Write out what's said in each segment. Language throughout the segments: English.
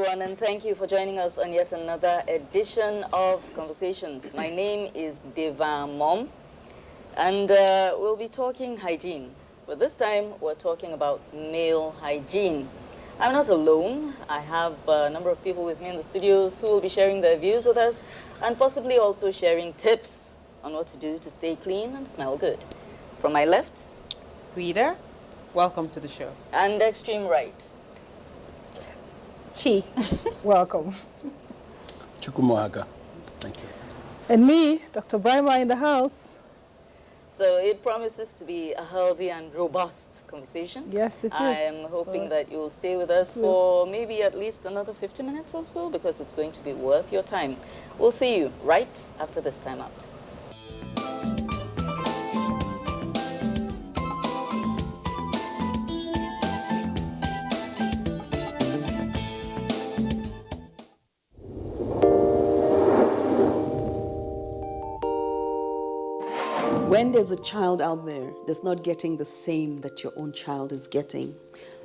everyone, and thank you for joining us on yet another edition of Conversations. My name is Deva Mom, and we'll be talking hygiene. But this time, we're talking about male hygiene. I'm not alone. I have a number of people with me in the studios who will be sharing their views with us, and possibly also sharing tips on what to do to stay clean and smell good. From my left, Rita, welcome to the show. And extreme right, Chi, welcome. Chukwumohaka, thank you. And me, Dr. Brima in the house. So it promises to be a healthy and robust conversation. Yes, it is. I am hoping that you'll stay with us for maybe at least another 50 minutes or so, because it's going to be worth your time. We'll see you right after this time out. When there's a child out there that's not getting the same that your own child is getting,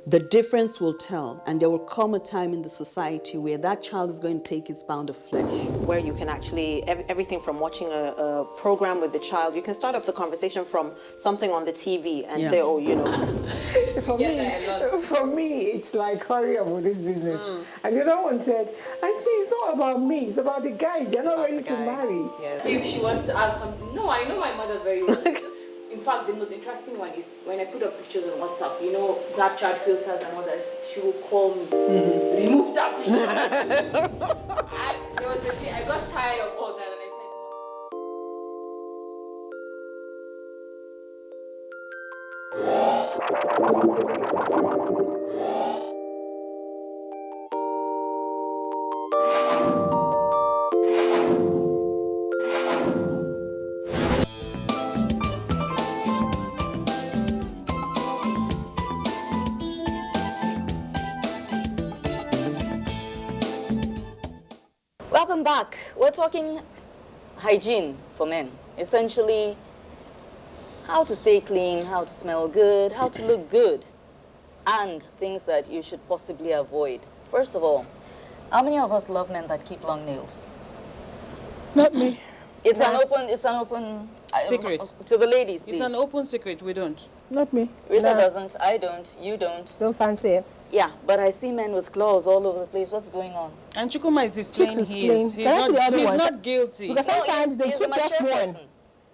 the difference will tell, and there will come a time in the society where that child is going to take its pound of flesh. Where you can actually, everything from watching a program with the child, you can start up the conversation from something on the TV and say, oh, you know. For me, it's like, hurry up with this business. And the other one said, Auntie, it's not about me, it's about the guys. They're not ready to marry. Yes. If she wants to ask something, no, I know my mother very well. In fact, the most interesting one is when I put up pictures on WhatsApp, you know, Snapchat filters and all that, she will call me, remove that picture. There was a day I got tired of all that, and I said, Welcome back. We're talking hygiene for men. Essentially, how to stay clean, how to smell good, how to look good, and things that you should possibly avoid. First of all, how many of us love men that keep long nails? Not me. It's an open Secret. To the ladies, please. It's an open secret, we don't. Not me. Rita No. doesn't, I don't, you don't. Don't fancy it. Yeah, but I see men with claws all over the place. What's going on? And Chukuma is displaying Chicks is his. clean. He's Can I see the other he's one? not guilty. Because sometimes they he's keep a just mature one. person.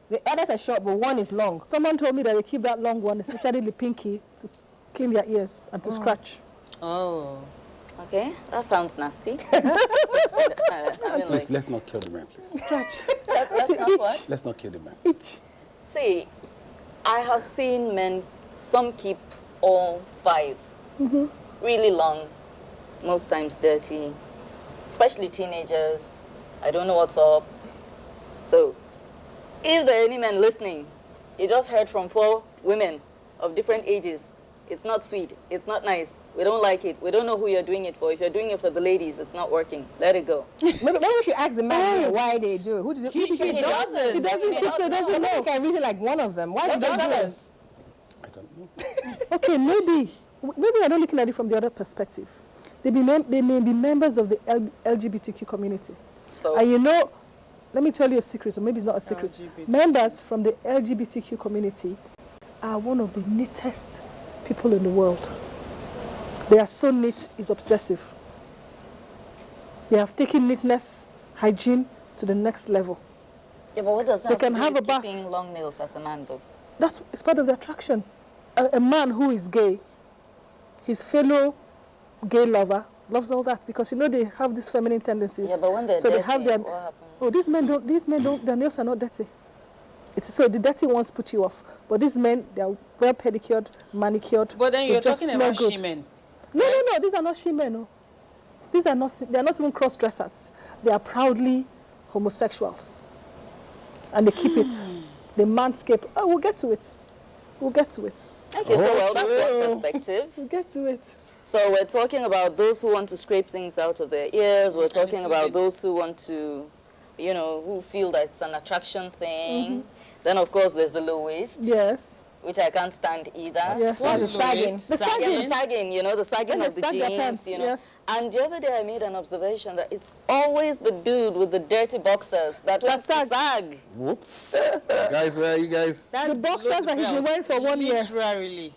The others are short, but one is long. Someone told me that they keep that long one, especially the pinky, to clean their ears and to scratch. Oh. Okay, that sounds nasty. I mean, Please, let's not kill the man, please. let's not what? Let's not kill the man. Each. See, I have seen men, some keep all 5, really long, most times dirty, especially teenagers. I don't know what's up. So, if there are any men listening, you just heard from 4 women of different ages. It's not sweet. It's not nice. We don't like it. We don't know who you're doing it for. If you're doing it for the ladies, it's not working. Let it go. Maybe we should ask the man why they do it. Who does He doesn't. He doesn't teach, he doesn't know. I can reason like one of them. Why do they do this? I don't know. Okay, maybe I'm not looking at it from the other perspective. They may be members of the LGBTQ community. So, And you know, let me tell you a secret, or maybe it's not a secret. LGBT. Members from the LGBTQ community are one of the neatest people in the world. They are so neat, it's obsessive. They have taken neatness, hygiene to the next level. yeah, but what does that They have to can do have with a bath. keeping long nails as a man, though? It's part of the attraction. A man who is gay, his fellow gay lover, loves all that, because you know they have these feminine tendencies. Yeah, but when they're so dirty, they have their, what happens? oh, these men don't, their nails are not dirty. So the dirty ones put you off. But these men, they are well pedicured, manicured. But then they you're just talking smell about good. she-men. No, these are not she-men. No. These are not, they are not even cross-dressers. They are proudly homosexuals. And they keep it. They manscape. Oh, we'll get to it. We'll get to it. Okay, so well, that's one perspective. We'll get to it. So we're talking about those who want to scrape things out of their ears. We're talking about those who want to, you know, who feel that it's an attraction thing. Then, of course, there's the low waist. Yes. which I can't stand either. Yes. What's the sagging? The sagging. Yeah, the sagging, you know, the sagging And they of the sag their jeans, pants, you know. yes. And the other day I made an observation that it's always the dude with the dirty boxers that wants to sag. Whoops. Guys, where are you guys? That's The boxers below the that he's been belt. wearing for 1 year. Literally.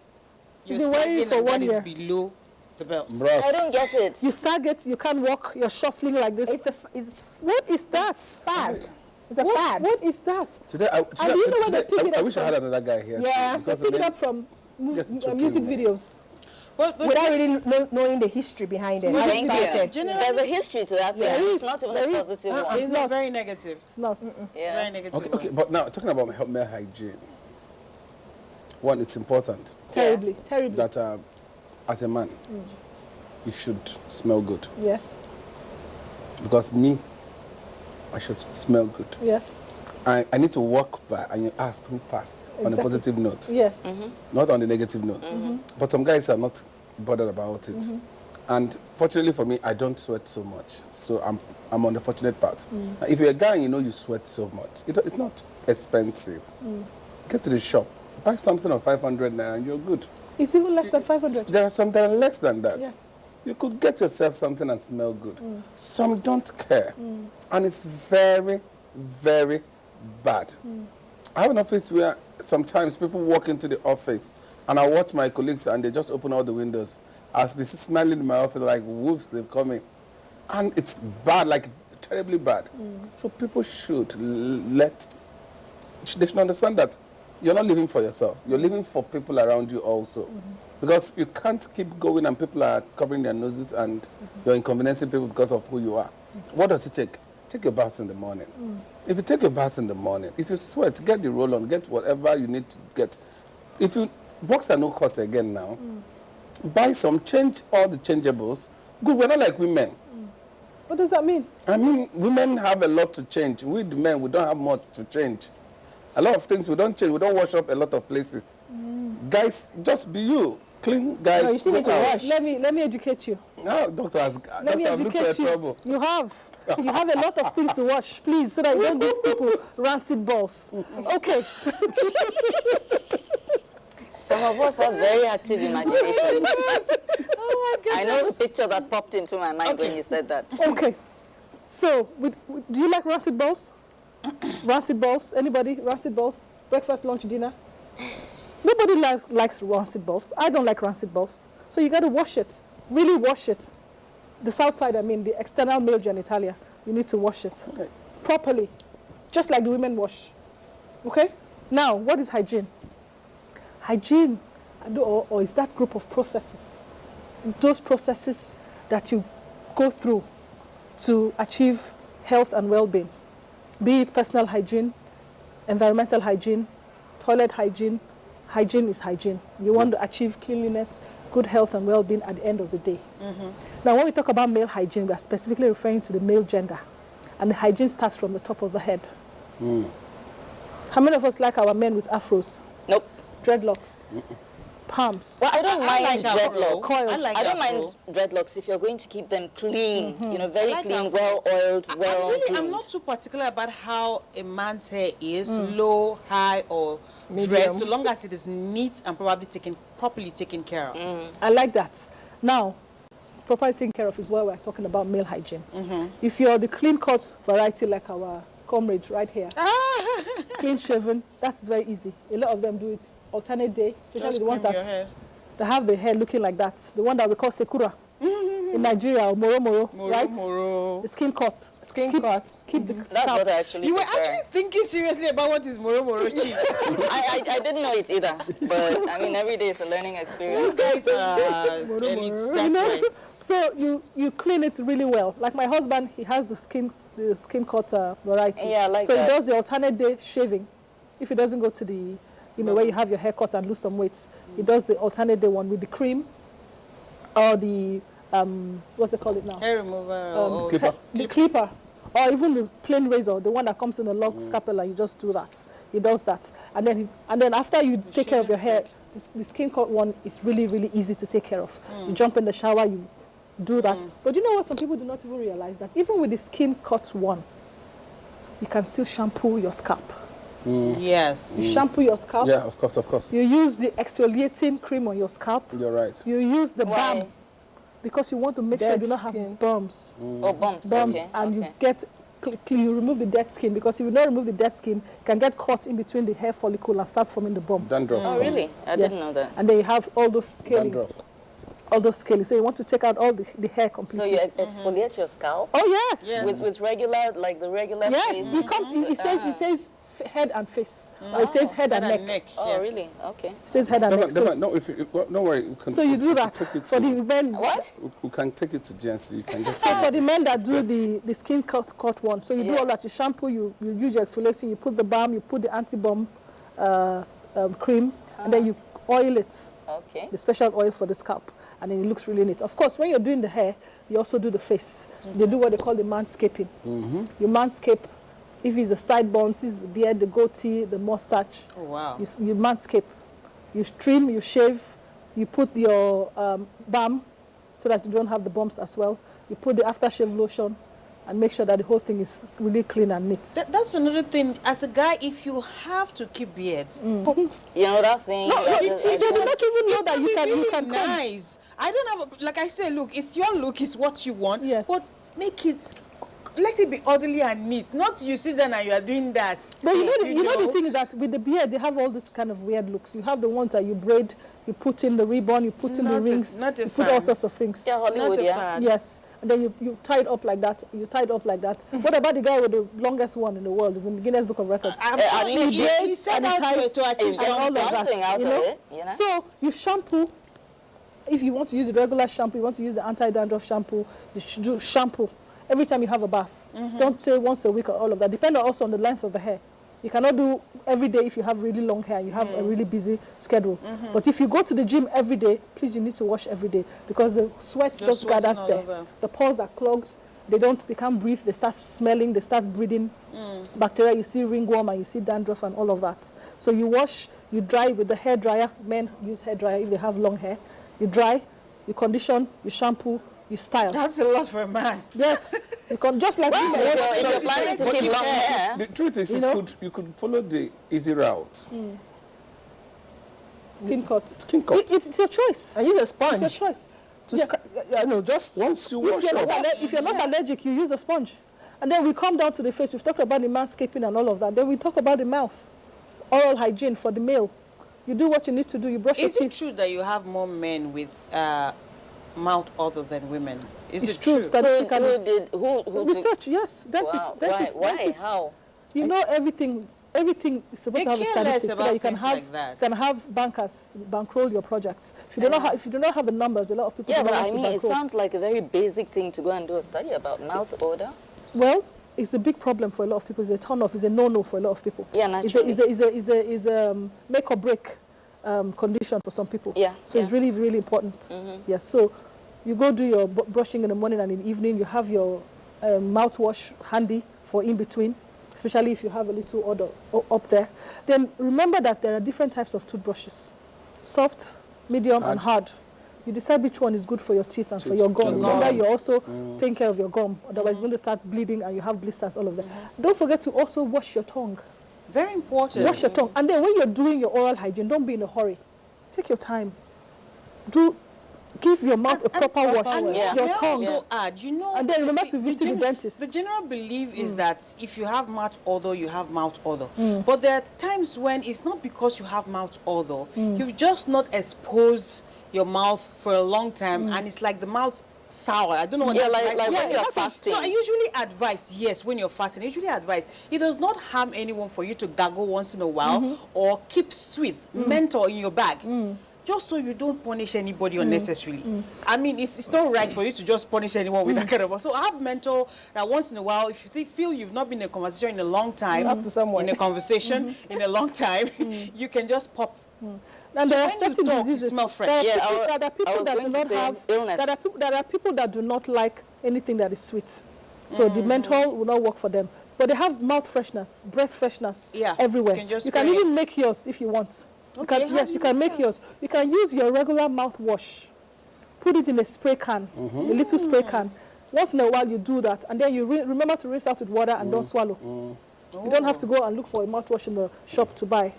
He's You're been wearing it sagging for and 1 that year. is below the belt. Bruv. I don't get it. You sag it, you can't walk, you're shuffling like this. It's What is that? fad. It's a What- fad. What is that? Today, do you know where they pick it I up wish I had another guy here. Yeah. They Because pick the it name- up from Yes, it's okay, music man. videos. But Without really knowing the history behind it. How it Thank you. started. There's a history to that thing. There It's is. not even There a is. positive one. it's not very negative. It's not. Yeah. Very negative. Okay, but now talking about male hygiene. One, it's important Terribly, terribly. that as a man, you should smell good. Yes, Because me, I should smell good. yes, I need to walk by and you ask who passed on a Exactly. positive note, yes. not on the negative note. But some guys are not bothered about it. And fortunately for me, I don't sweat so much. So I'm on the fortunate part. Now, if you're a guy and you know you sweat so much, it's not expensive. Get to the shop, buy something of 500 naira and you're good. It's even less than 500. There are some that are less than that. Yes. You could get yourself something and smell good. Some don't care. And it's very, very bad. I have an office where sometimes people walk into the office and I watch my colleagues and they just open all the windows. I'll be smiling in my office like, whoops, they've come in. And it's bad, like terribly bad. So people should they should understand that you're not living for yourself. You're living for people around you also. Because you can't keep going and people are covering their noses and you're inconveniencing people because of who you are. What does it take? Take a bath in the morning. If you take a bath in the morning, if you sweat, get the roll-on, get whatever you need to get. If you, boxer no cost again now, buy some, change all the changeables. Good, we're not like women. What does that mean? I mean, women have a lot to change. We, the men, we don't have much to change. A lot of things we don't change. We don't wash up a lot of places. Guys, just be you. Clean guys. No, you still need to wash. Let me educate you. No, doctor has Let me looked for educate you. trouble. You have a lot of things to wash, please, so that you don't give people rancid balls. Okay. Some of us have very active imagination. Oh my I know the picture that popped into my mind when you said that. Okay. So, do you like rancid balls? Rancid balls? Anybody? Rancid balls? Breakfast, lunch, dinner? Nobody likes rancid balls. I don't like rancid balls. So you got to wash it. Really wash it. The south side, I mean, the external male genitalia. You need to wash it properly, just like the women wash. Okay? Now, what is hygiene? Hygiene, or is that group of processes? Those processes that you go through to achieve health and well-being. Be it personal hygiene, environmental hygiene, toilet hygiene. Hygiene is hygiene. You want to achieve cleanliness, good health and well-being at the end of the day. Now, when we talk about male hygiene, we are specifically referring to the male gender. And the hygiene starts from the top of the head. How many of us like our men with afros? Nope. Dreadlocks? Palms? Well, I don't mind like dreadlocks. Coils. I don't mind afro. dreadlocks if you're going to keep them clean, you know, very like clean, afro. well-oiled, well-groomed. I'm not too particular about how a man's hair is, low, high, or Medium. dressed, so long as it is neat and probably properly taken care of. I like that. Now, properly taken care of is why we're talking about male hygiene. If you're the clean-cut variety like our comrade right here, clean-shaven, that's very easy. A lot of them do it alternate day, especially Just the ones comb your that hair. have the hair looking like that. The one that we call sekura in Nigeria, or moro, right? Moro. The skin cut. Skin Keep- cut. Keep the That's scalp. what I actually You were prefer. actually thinking seriously about what is moro chief. I didn't know it either, but I mean, every day is a learning experience. Guys are elites, You that's know? why. So you clean it really well. Like my husband, he has the skin cut variety. Yeah, I like so that. he does the alternate day shaving. If he doesn't go to the, where you have your hair cut and lose some weight, he does the alternate day one with the cream or the, what's they call it now? Hair remover. Clipper. The clipper. Or even the plain razor, the one that comes in a long scalpel, you just do that. He does that. And then after you take care of your hair, the skin cut one is really, really easy to take care of. You jump in the shower, you do that. But you know what? Some people do not even realize that even with the skin cut one, you can still shampoo your scalp. Yes. You shampoo your scalp. Yeah, of course. You use the exfoliating cream on your scalp. You're right. You use the Why? balm because you want to make sure you Dead do not skin. have bumps. Oh, bumps. Bumps, Okay. and okay. you get you remove the dead skin, because if you don't remove the dead skin, it can get caught in between the hair follicle and start forming the bumps. Dandruff. Oh, really? I Yes. didn't know that. And then you have all those scaling. Dandruff. All those scaling. So you want to take out all the hair So completely. you exfoliate your scalp Oh yes. Yes. with regular, like the regular Yes, face? it says head and face. Or it says head and neck. Oh, yeah. really? Okay. It says head and neck. So, No, don't worry. We can, so you do we can that take it for to- the men. What? We can take it to GNC. You can just So for the men that do the skin cut one, so you do Yeah. all that. You shampoo, you use your exfoliating, you put the balm, you put the anti-bump cream, and then you oil it, Okay. the special oil for the scalp, and then it looks really neat. Of course, when you're doing the hair, you also do the face. They do what they call the manscaping. You manscape. If it's the side buns, it's the beard, the goatee, the mustache. Oh, wow. You manscape. You trim, you shave, you put your balm so that you don't have the bumps as well. You put the aftershave lotion and make sure that the whole thing is really clean and neat. That's another thing. As a guy, if you have to keep beards, You know that thing? that- If you do not even know that you really can come. nice. I don't have, like I say, look, it's your look, it's what you want. Yes. But make it, let it be orderly and neat. Not you sit down and you are doing that. But you know the thing is that with the beard, they have all this kind of weird looks. You have the ones that you braid, you put in the ribbon, you put in the Not a- rings, not a you put all fan. sorts of things. Yeah, Hollywood, Not a yeah. fan. Yes, and then you tie it up like that. You tie it up like that. What about the guy with the longest one in the world? Is in the Guinness Book of Records. I'm at sure least he set out ties to achieve and all of something. something out you of know? it, you know? So you shampoo. If you want to use the regular shampoo, you want to use the anti-dandruff shampoo, you should do shampoo every time you have a bath. Don't say once a week or all of that. Depending also on the length of the hair. You cannot do every day if you have really long hair and you have a really busy schedule. But if you go to the gym every day, please, you need to wash every day because the sweat just sweating gathers all there. over. The pores are clogged. They can't breathe. They start smelling. They start breathing bacteria. You see ringworm and you see dandruff and all of that. So you wash, you dry with the hair dryer. Men use hair dryer if they have long hair. You dry, you condition, you shampoo, you style. That's a lot for a man. Yes, you can just like women. If you're planning to But keep long hair, The truth is, you could follow the easy route. Skin cut. Skin cut. It's your choice. And use a It's sponge. your choice. To Yeah. no, just Once you wash off, If you're not allergic, you use a sponge. And then we come down to the face. We've talked about the manscaping and all of that. Then we talk about the mouth. Oral hygiene for the male. You do what you need to do. You brush Is your it teeth. true that you have more men with mouth other than women? Is It's it true. true? Statistically. who Research, yes. Wow. Why? How? You know everything. Everything is supposed They to have a care less statistic so about that you can things have like that. can have bankers bankroll your projects. If you do not have the numbers, a lot of people Yeah, do but not I want to mean, it bankroll. sounds like a very basic thing to go and do a study about mouth odor. Well, it's a big problem for a lot of people. It's a turn off. It's a no-no for a lot of people. Yeah, naturally. It's a make or break condition for some people. Yeah, So it's yeah. really, really important. Yes. So you go do your brushing in the morning and in the evening. You have your mouthwash handy for in between, especially if you have a little odor up there. Then remember that there are different types of toothbrushes: soft, medium, and hard. You decide which one is good for your teeth and for your gum. Remember, you're also taking care of your gum. Otherwise, it's going to start bleeding and you have blisters, all of that. Don't forget to also wash your tongue. Very important. Wash your tongue. And then when you're doing your oral hygiene, don't be in a hurry. Take your time. Give your mouth a proper wash. And Yeah. Your may I tongue. also add, you know, And then remember to visit the dentist. The general belief is that if you have mouth odor, you have mouth odor. But there are times when it's not because you have mouth odor. You've just not exposed your mouth for a long time, and it's like the mouth sour. I don't know what Yeah, that's like when you're exactly. fasting. So I usually advise, yes, when you're fasting, I usually advise, it does not harm anyone for you to gargle once in a while or keep sweet, menthol in your bag. Just so you don't punish anybody unnecessarily. I mean, it's not right for you to just punish anyone with that kind of. So have mental that once in a while, if you feel you've not been in a conversation in a long time, Talk to someone. in a conversation in a long time, you can just pop. And So there are when you certain talk, you diseases. smell fresh. There are Yeah, people, I there are people was that do going to not say have illness. There are people that do not like anything that is sweet. So the menthol will not work for them. But they have mouth freshness, breath freshness Yeah, everywhere. you can just You can spray even make yours if you want. Okay, how Yes, do you you can make make yours. You can use your regular mouthwash. Put it in a spray can, a little spray can. Once in a while you do that, and then you remember to rinse out with water and don't swallow. You don't have to go and look for a mouthwash in the shop to buy.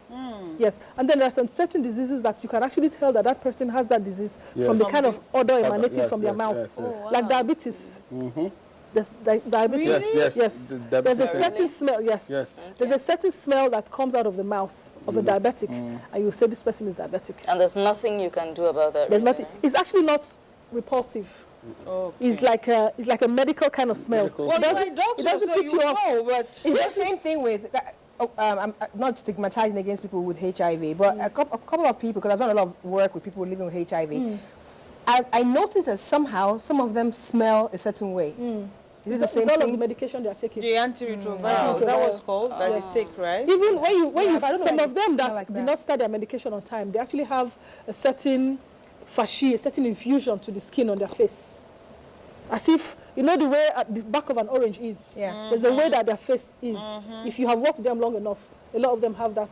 Yes, and then there are some certain diseases that you can actually tell that that person has that disease from the kind of odor emanating from their mouth, like diabetes. There's diabetes. Yes. There's a certain smell. Yes. There's a certain smell that comes out of the mouth of a diabetic, and you say this person is diabetic. And there's nothing you can do about that. There's really. nothing. It's actually not repulsive. Okay. It's like a medical kind of smell. Well, you're a doctor, it doesn't so put you you off. know, but it's the same thing with, I'm not stigmatizing against people with HIV, but a couple of people, because I've done a lot of work with people living with HIV, I noticed that somehow some of them smell a certain way. Is it the same all of the thing? medication they are taking. The antiretroviral, is that what's called? That they take, right? Even when you but I don't know some why of it them smell that like did that. not start their medication on time, they actually have a certain fashi, a certain infusion to the skin on their face. As if, you know the way at the back of an orange is? Yeah. There's a way that their face is. If you have walked with them long enough, a lot of them have that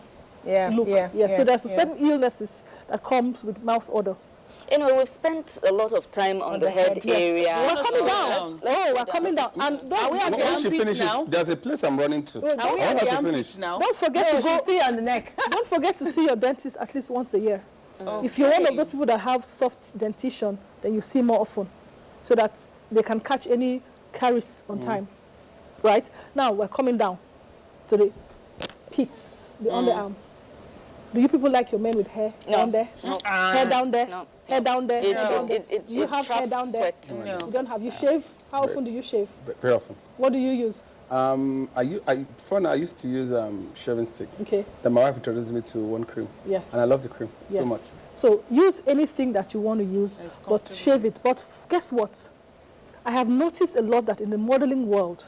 look. So there's certain illnesses that comes with mouth odor. Anyway, we've spent a lot of time on the head area. We're coming down. Let's We're coming down. And Are we at the Once she armpits finishes, now? there's a place I'm running to. Are we I at want the her to armpits finish. now? don't forget No, to she's go. still on the neck. Don't forget to see your dentist at least once a year. If you're one of those people that have soft dentition, then you see more often, so that they can catch any caries on time. Right? Now we're coming down to the pits, the underarm. Do you people like your men with hair down there? No. Hair down there? No. Hair down there? Hair down there? Do you it have hair traps down there? sweat. No. You don't have. You shave? How often do you shave? Very often. What do you use? Before now, I used to use shaving stick. Okay. Then my wife introduced me to one cream. Yes. And I love the cream so Yes. much. So use anything that you want to use, but shave it. But guess what? I have noticed a lot that in the modeling world,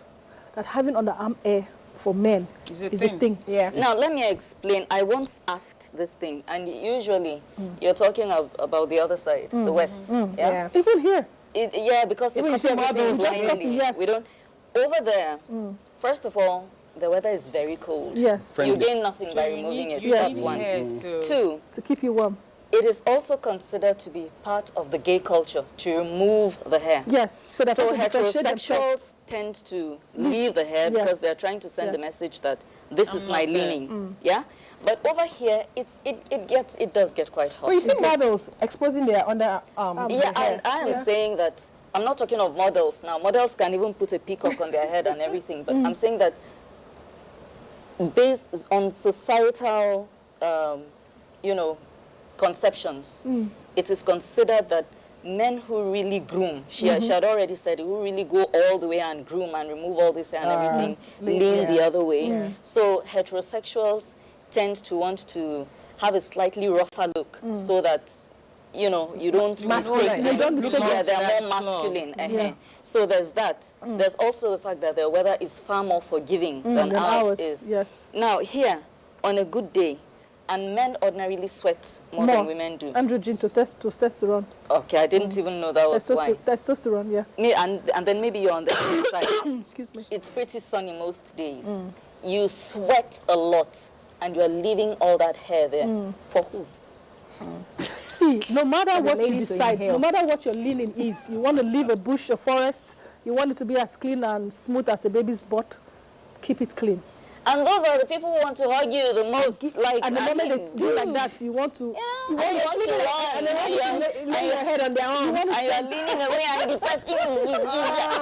that having underarm hair for men Is is a a thing. Yeah. Now, let me explain. I once asked this thing, and usually you're talking about the other side, the West. Yeah. Even here. Yeah, because we Even copy you see everything models, blindly. yes. We don't. Over there, first of all, the weather is very cold. Yes. You gain nothing by removing it. That's one. Two, To keep you warm. it is also considered to be part of the gay culture to remove the hair. Yes. So that So people differentiate themselves. heterosexuals tend to leave the hair Yes. because they're trying to send the Yes. message that this is my not there. leaning. Yeah? But over here, it does get quite hot. But you see models exposing their underarm. Yeah, I am saying that I'm not talking of models now. Models can even put a peacock on their head and everything, but I'm saying that based on societal, conceptions, it is considered that men who really groom, she had already said, who really go all the way and groom and remove all this hair and everything, lean the other way. So heterosexuals tend to want to have a slightly rougher look so that, you don't Masculine. You don't mistake yeah, it. they're more masculine. So there's that. There's also the fact that their weather is far more forgiving than ours is. Yes. Now here, on a good day, and men ordinarily sweat more than women do. Androgen to testosterone. Okay, I didn't even know that was why. Testosterone, yeah. And then maybe you're on the other side. Excuse me. It's pretty sunny most days. You sweat a lot, and you're leaving all that hair there. For who? See, no matter the what you ladies to decide, inhale. no matter what your leaning is, you want to leave a bush, a forest, you want it to be as clean and smooth as a baby's butt, keep it clean. And those are the people who want to hug you the most. Like, And the I moment mean, they do like that, you want to... you want to run. And then lay your head on their arms. And you're leaning away and the person is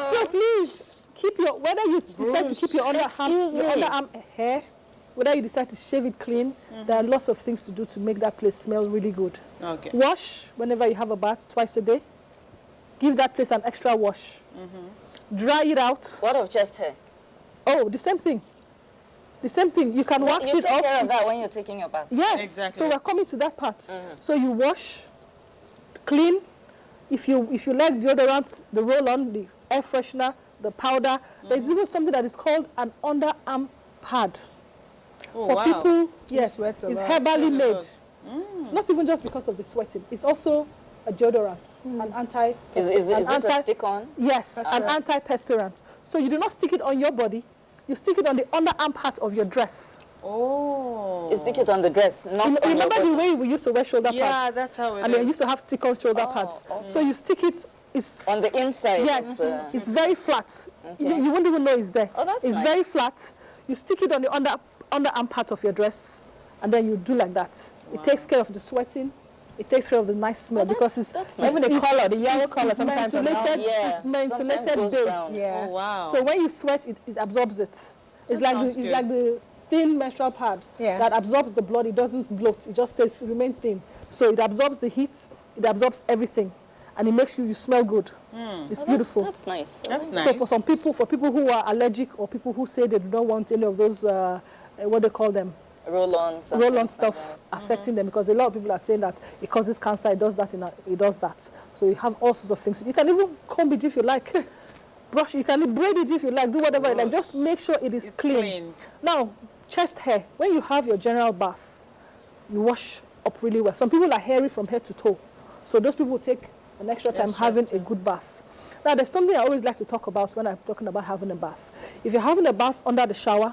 So please, keep your... Whether you decide to keep your underarm hair, whether you decide to shave it clean, there are lots of things to do to make that place smell really good. Okay. Wash whenever you have a bath, twice a day. Give that place an extra wash. Dry it out. What of chest hair? Oh, the same thing. The same thing. You can wax You it take off. care of that when you're taking your bath. Yes. Exactly. So we're coming to that part. So you wash, clean. If you like deodorant, the roll-on, the air freshener, the powder, there's even something that is called an underarm pad. For people, yes, sweat a it's lot. herbally made. Not even just because of the sweating. It's also a deodorant, an anti. Is it a stick-on? Yes, an antiperspirant. So you do not stick it on your body. You stick it on the underarm part of your dress. Oh. You stick it on the dress, not on your Remember body. the way we used to wear shoulder pads? Yeah, that's how it I mean, I is. used to have stick-on shoulder pads. So you stick it. It's On the inside. Yes, it's very flat. You won't even know it's there. Oh, that's It's nice. very flat. You stick it on the underarm part of your dress, and then you do like that. It takes care of the sweating. It takes care of the nice smell because it's even the color, the yellow color sometimes. It's mentholated base. Yeah. Oh, wow. So when you sweat, it absorbs it. It's like the thin menstrual pad that absorbs the blood. It doesn't bloat. It just remains thin. So it absorbs the heat. It absorbs everything, and it makes you smell good. It's beautiful. That's nice. That's nice. So for people who are allergic or people who say they do not want any of those, what they call them, roll-on stuff affecting them, because a lot of people are saying that it causes cancer, it does that, it does that. So you have all sorts of things. You can even comb it if you like, brush it, you can braid it if you like, do whatever you like. Just make sure it's clean. Now, chest hair, when you have your general bath, you wash up really well. Some people are hairy from head to toe. So those people take an extra time having a good bath. Now, there's something I always like to talk about when I'm talking about having a bath. If you're having a bath under the shower,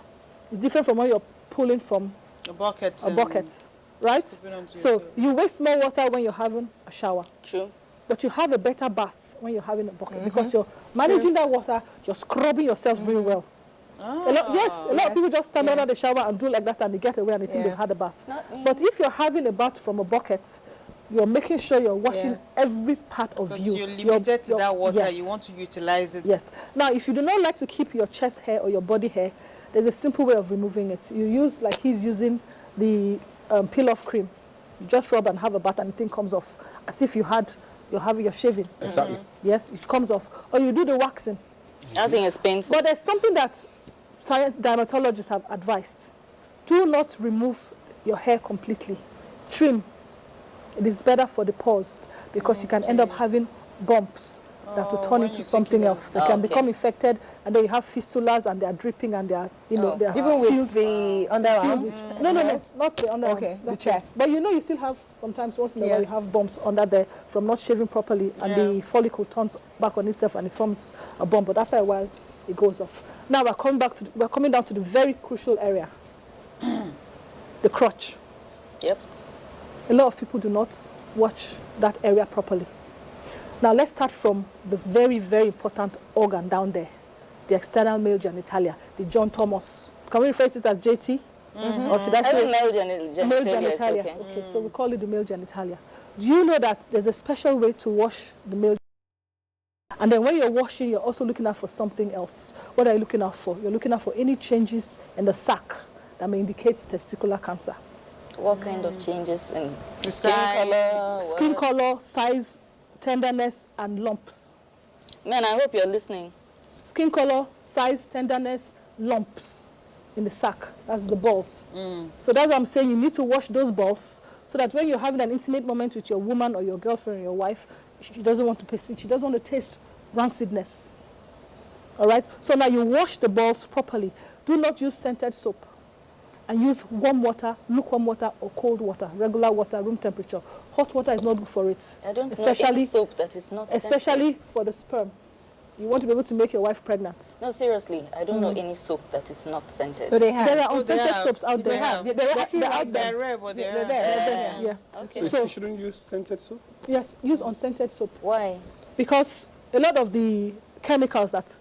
it's different from when you're pulling from a bucket, right? So you waste more water when you're having a shower. True. But you have a better bath when you're having a bucket because you're managing that water, you're scrubbing yourself really well. A lot of people just stand under the shower and do like that and they get away and they think they've had a bath. But if you're having a bath from a bucket, you're making sure you're washing every part of you. You're limited to that water, yes. you want to utilize it. Yes. Now, if you do not like to keep your chest hair or your body hair, there's a simple way of removing it. You use, like he's using, the peel-off cream. You just rub and have a bath and the thing comes off, as if you're shaving. Exactly. Yes, it comes off. Or you do the waxing. I think it's painful. But there's something that dermatologists have advised. Do not remove your hair completely. Trim. It is better for the pores because you can end up having bumps that will turn into something else. They can become infected, and then you have fistulas, and they are dripping, and they are, they are even with the underarm. No, not the underarm. Okay, the chest. But you still have sometimes once in a while you have bumps under there from not shaving properly, and the follicle turns back on itself and it forms a bump. But after a while, it goes off. Now we're coming down to the very crucial area, the crotch. Yep. A lot of people do not watch that area properly. Now let's start from the very, very important organ down there, the external male genitalia, the John Thomas. Can we refer to it as JT? Or should I say male genitalia? Okay, so we call it the male genitalia. Do you know that there's a special way to wash the male genitalia? And then when you're washing, you're also looking out for something else. What are you looking out for? You're looking out for any changes in the sac that may indicate testicular cancer. What kind of changes in skin color, size, tenderness, and lumps. Man, I hope you're listening. Skin color, size, tenderness, lumps in the sac. That's the balls. So that's what I'm saying. You need to wash those balls so that when you're having an intimate moment with your woman or your girlfriend or your wife, she doesn't want to taste rancidness. All right? So now you wash the balls properly. Do not use scented soap. And use warm water, lukewarm water, or cold water, regular water, room temperature. Hot water is not good for it. I don't know any soap that is not especially scented. For the sperm. You want to be able to make your wife pregnant. No, seriously, I don't know any soap that is not scented. So they have. There are unscented soaps out there. They're actually out there. They're rare, but they're there. Yeah. Okay. So you shouldn't use scented soap? Yes, use unscented soap. Why? Because a lot of the chemicals that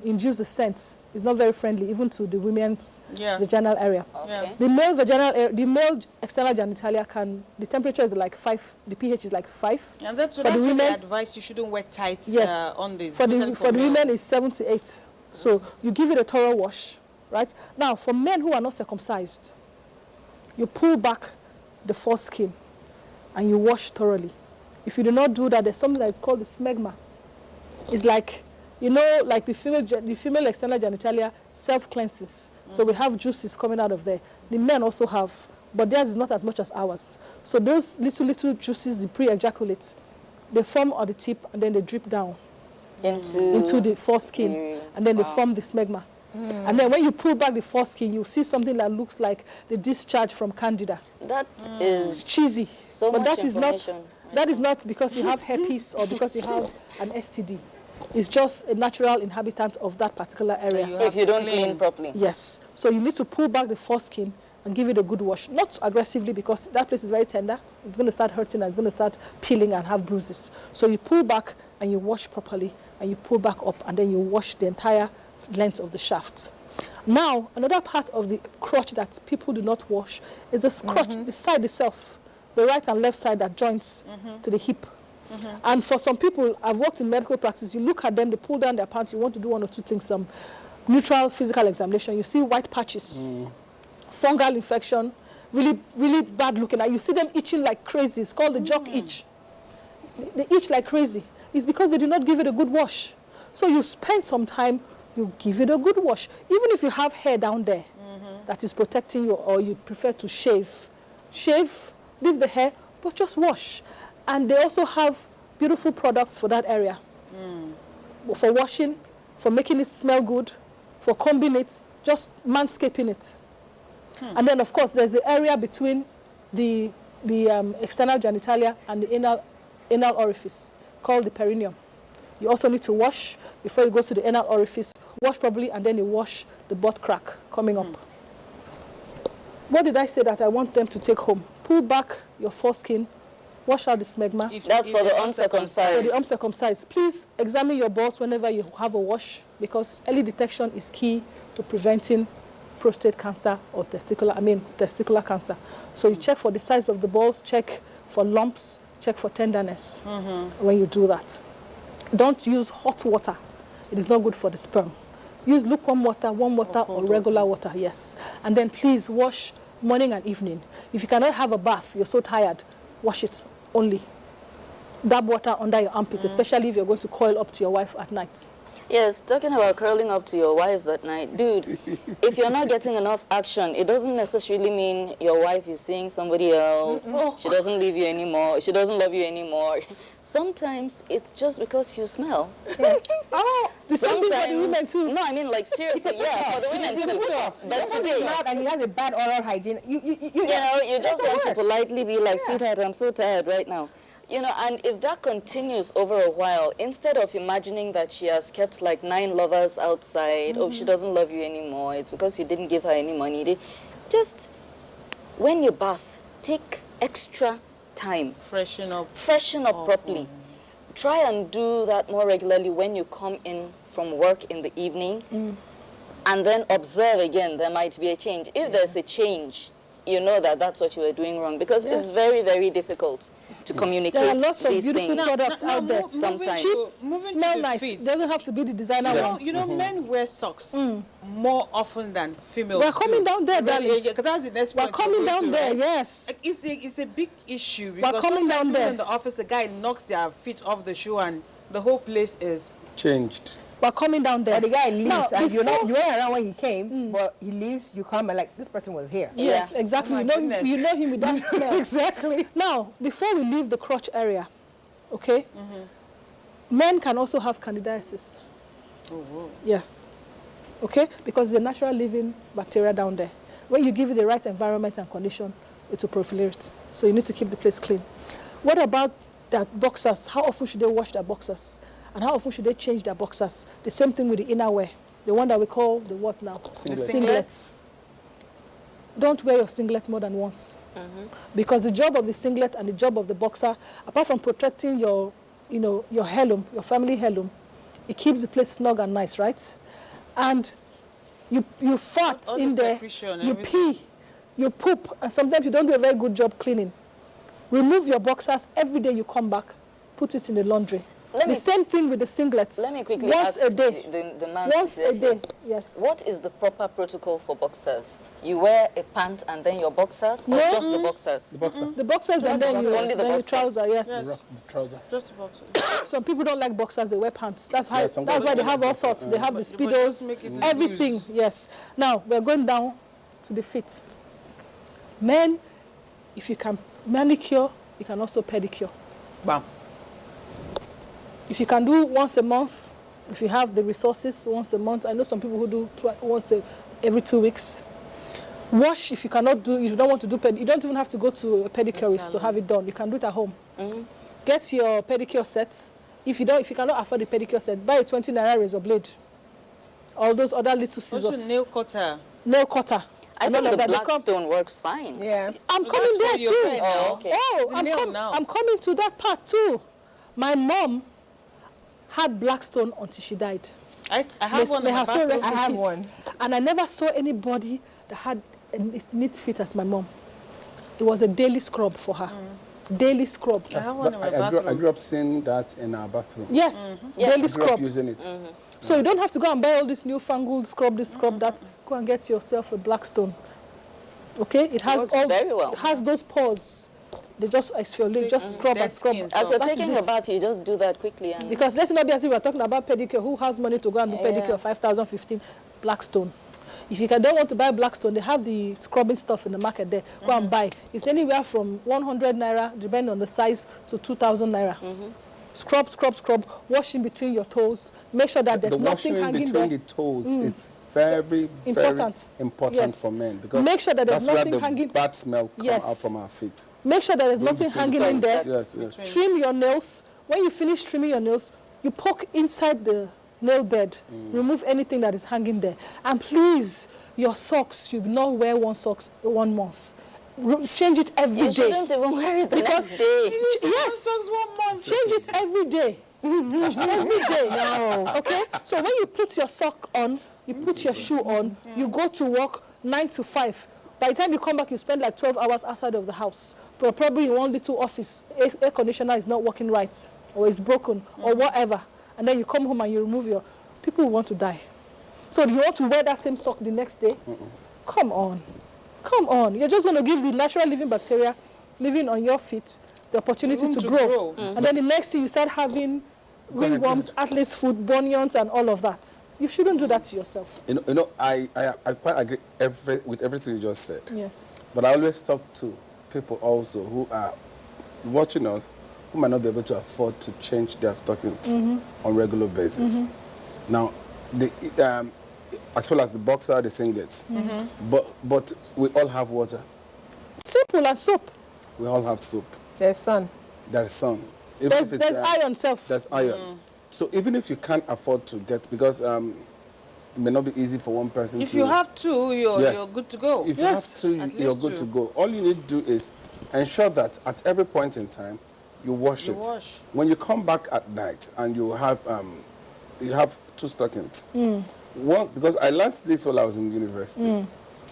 induce the scent is not very friendly, even to the women's vaginal area. Okay. The male external genitalia the temperature is like 5, the pH is like 5. And that's what they advise. You shouldn't wear tights on this. For the women, it's 7 to 8. So you give it a thorough wash, right? Now, for men who are not circumcised, you pull back the foreskin and you wash thoroughly. If you do not do that, there's something that is called the smegma. It's like, like the female external genitalia self-cleanses. So we have juices coming out of there. The men also have, but theirs is not as much as ours. So those little juices, the pre-ejaculate, they form on the tip and then they drip down into the foreskin, and then they form the smegma. And then when you pull back the foreskin, you see something that looks like the discharge from candida. That is cheesy, so but much that is not because you have herpes or because you have an STD. It's just a natural inhabitant of that particular area. If you don't clean properly. Yes. So you need to pull back the foreskin and give it a good wash. Not aggressively, because that place is very tender. It's going to start hurting and it's going to start peeling and have bruises. So you pull back and you wash properly, and you pull back up, and then you wash the entire length of the shaft. Now, another part of the crotch that people do not wash is the crotch, the side itself, the right and left side that joins to the hip. And for some people, I've worked in medical practice, you look at them, they pull down their pants, you want to do one or two things, some neutral physical examination, you see white patches, fungal infection, really, really bad looking. And you see them itching like crazy. It's called the jock itch. They itch like crazy. It's because they do not give it a good wash. So you spend some time, you give it a good wash. Even if you have hair down there that is protecting you, or you prefer to shave, leave the hair, but just wash. And they also have beautiful products for that area. For washing, for making it smell good, for combing it, just manscaping it. And then, of course, there's the area between the external genitalia and the anal orifice, called the perineum. You also need to wash before you go to the anal orifice. Wash properly, and then you wash the butt crack coming up. What did I say that I want them to take home? Pull back your foreskin, wash out the smegma. That's for the uncircumcised. For the uncircumcised. Please examine your balls whenever you have a wash, because early detection is key to preventing prostate cancer or testicular cancer. So you check for the size of the balls, check for lumps, check for tenderness when you do that. Don't use hot water. It is not good for the sperm. Use lukewarm water, warm water, or regular water, yes. And then please wash morning and evening. If you cannot have a bath, you're so tired, wash it only. Dab water under your armpit, especially if you're going to coil up to your wife at night. Yes, talking about curling up to your wives at night. Dude, if you're not getting enough action, it doesn't necessarily mean your wife is seeing somebody else. She doesn't leave you anymore. She doesn't love you anymore. Sometimes it's just because you smell. The same thing for the women too. No, I mean, like, seriously, yeah, for the women too. But today, And he has a bad oral hygiene. You know, you just want to politely be like, sweetheart, I'm so tired right now. You know, and if that continues over a while, instead of imagining that she has kept like 9 lovers outside, oh, she doesn't love you anymore, it's because you didn't give her any money. Just, when you bath, take extra time. Freshen up Properly. Try and do that more regularly when you come in from work in the evening. And then observe again, there might be a change. If there's a change, you know that that's what you were doing wrong, because it's very, very difficult to communicate There are lots of these beautiful things. products out there. Sometimes. Moving Smell to the nice. feet. Doesn't have to be the designer one. You know, men wear socks more often than females. We're coming down there, darling. That's the next We're point coming we're going down to, there, right? yes. Like, it's a big issue, because coming sometimes down even there. in the office, a guy knocks their feet off the shoe and the whole place is Changed. We're coming down there. But the guy leaves, Now, and you before- weren't around when he came, but he leaves, you come and like, this person was here. Yes, Yeah. exactly. Oh my you know goodness. him with that smell. Exactly. Now, before we leave the crotch area, okay, men can also have candidiasis. oh, whoa. Yes. Okay? Because the natural living bacteria down there. When you give it the right environment and condition, it will proliferate. So you need to keep the place clean. What about their boxers? How often should they wash their boxers? And how often should they change their boxers? The same thing with the innerwear. The one that we call the what now? The Singlet. singlets. Don't wear your singlet more than once. Because the job of the singlet and the job of the boxer, apart from protecting your, your heirloom, your family heirloom, it keeps the place snug and nice, right? And you fart All in the there, secretion, you everything. pee, you poop, and sometimes you don't do a very good job cleaning. Remove your boxers every day you come back, put it in the laundry. Let The me- same thing with the singlets. Let me quickly Once ask a day. the man Once a day, yes. What is the proper protocol for boxers? You wear a pant and then your boxers, or No. just the boxers? The boxer. The boxers and then you, Only the then you boxers. trouser, yes. The trouser. Just about Some people don't like boxers, they wear pants. That's Yeah, why, some that's guys why they don't have like all sorts. They have the But just speedos, make it everything, loose. yes. Now, we're going down to the feet. Men, if you can manicure, you can also pedicure. Bam. If you can do once a month, if you have the resources, once a month. I know some people who do every 2 weeks. Wash if you cannot do, if you don't want to do you don't even have to go to a pedicurist to have it done. You can do it at home. Get your pedicure set. If you cannot afford the pedicure set, buy a 20 naira razor blade. All those other little scissors. Also nail cutter. Nail cutter. I And think all the of that. They come- Blackstone works fine. Yeah. I'm Oh, coming that's there for your too. pen now. Okay. Oh, It's a nail now. I'm coming to that part too. My mom had Blackstone until she died. I have one. May her soul rest I in have peace. one. And I never saw anybody that had a neat feet as my mom. It was a daily scrub for her. Daily scrub. I have one in my I bathroom. grew up seeing that in our bathroom. Yes, Yeah. daily I grew up scrub. using it. So you don't have to go and buy all this newfangled scrub, this scrub, that. Go and get yourself a Blackstone. Okay? It has Works all very well. It has those pores. They just exfoliate, just scrub Dead and scrub. skin, As you're That is taking it. a bath, you just do that quickly. And Because let's not be as if we're talking about pedicure. Who has money to go and do pedicure? 5,000, 15, Blackstone. If you don't want to buy Blackstone, they have the scrubbing stuff in the market there. Go and buy. It's anywhere from 100 naira, depending on the size, to 2,000 naira. Scrub, scrub, scrub. Wash in between your toes. Make sure that there's The nothing washing hanging between there. the toes is very, Important. very important Yes. for men because Make sure that there's that's nothing where the hanging- bad smell come Yes. out from our feet. Make sure that there's Going nothing between the hanging in there. Yes, yes. Trim your nails. When you finish trimming your nails, you poke inside the nail bed. Remove anything that is hanging there. And please, your socks, you not wear one socks 1 month. Change it every you day. shouldn't even wear it the Because next day. yes, Socks 1 month. change it every day. Every day. No. Okay? So when you put your sock on, you put your shoe on, you go to work 9 to 5. By the time you come back, you spend like 12 hours outside of the house. But probably in one little office, air conditioner is not working right, or it's broken, or whatever. And then you come home and you remove your... People will want to die. So do you want to wear that same sock the next day? Come on. Come on. You're just going to give the natural living bacteria living on your feet the opportunity Room to to grow. grow. And then the next thing you start having ringworms, athlete's foot, bunions, and all of that. You shouldn't do that to yourself. I quite agree with everything you just said. Yes. But I always talk to people also who are watching us who might not be able to afford to change their stockings on regular basis. Now, as well as the boxer, the singlets. But we all have water. Simple and soap. We all have soap. There's sun. There's sun. Even if it's, There's iron self. There's iron. So even if you can't afford to get, because it may not be easy for one person If to... you have two, you're Yes. good to go. If Yes. you have At to, you're least good two. to go. All you need to do is ensure that at every point in time, you wash You it. wash. When you come back at night and you have 2 stockings. One, because I learned this while I was in university.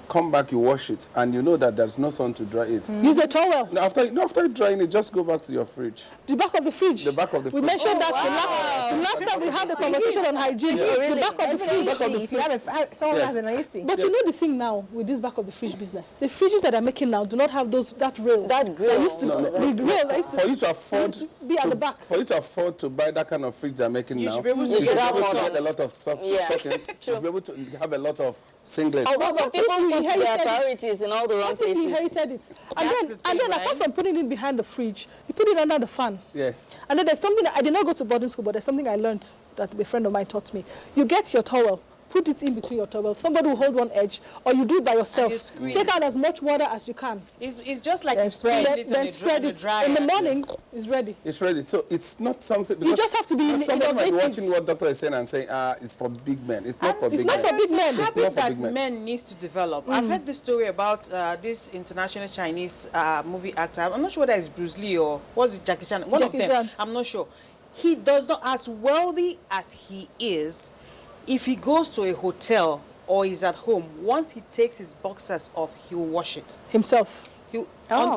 Come back, you wash it, and you know that there's no sun to dry it. Use a towel. Now, after drying it, just go back to your fridge. The back of the fridge. The back of the We fridge. mentioned that the last time we had the conversation on hygiene. The back of the fridge. If you have someone Yes. has an AC. But you know the thing now with this back of the fridge business. The fridges that are making now do not have that rail. That grill. That used to, No, no, the rail that used to, For you to afford used to be at the back. for you to afford to buy that kind of fridge they're making You now, should be able to you get should be have able to more have a socks. lot of socks. Yeah. Stockings. You should be able to have a lot of singlets. Although some people you put their inherited it. priorities in all the wrong What if you places. inherited it? That's And the then thing, apart right? from putting it behind the fridge, you put it under the fan. Yes. And then there's something that I did not go to boarding school, but there's something I learned that a friend of mine taught me. You get your towel, put it in between your towel. Somebody will hold one edge, or you do it by yourself. you squeeze. Take out as much water as you can. It's just like Then you spread spread- it Then on spread a it. dryer. In the morning, it's ready. It's ready. So it's not something... because just have to be somebody might be innovative. watching what doctor is saying and saying, it's for big men. It's not for it's big not men. for big men. It's not Habit for that big men. men needs to develop. I've heard this story about this international Chinese movie actor. I'm not sure whether it's Bruce Lee or was it Jackie Chan. One Jackie of them. Chan. I'm not sure. He does not, as wealthy as he is, if he goes to a hotel or is at home, once he takes his boxers off, he will wash it. Himself.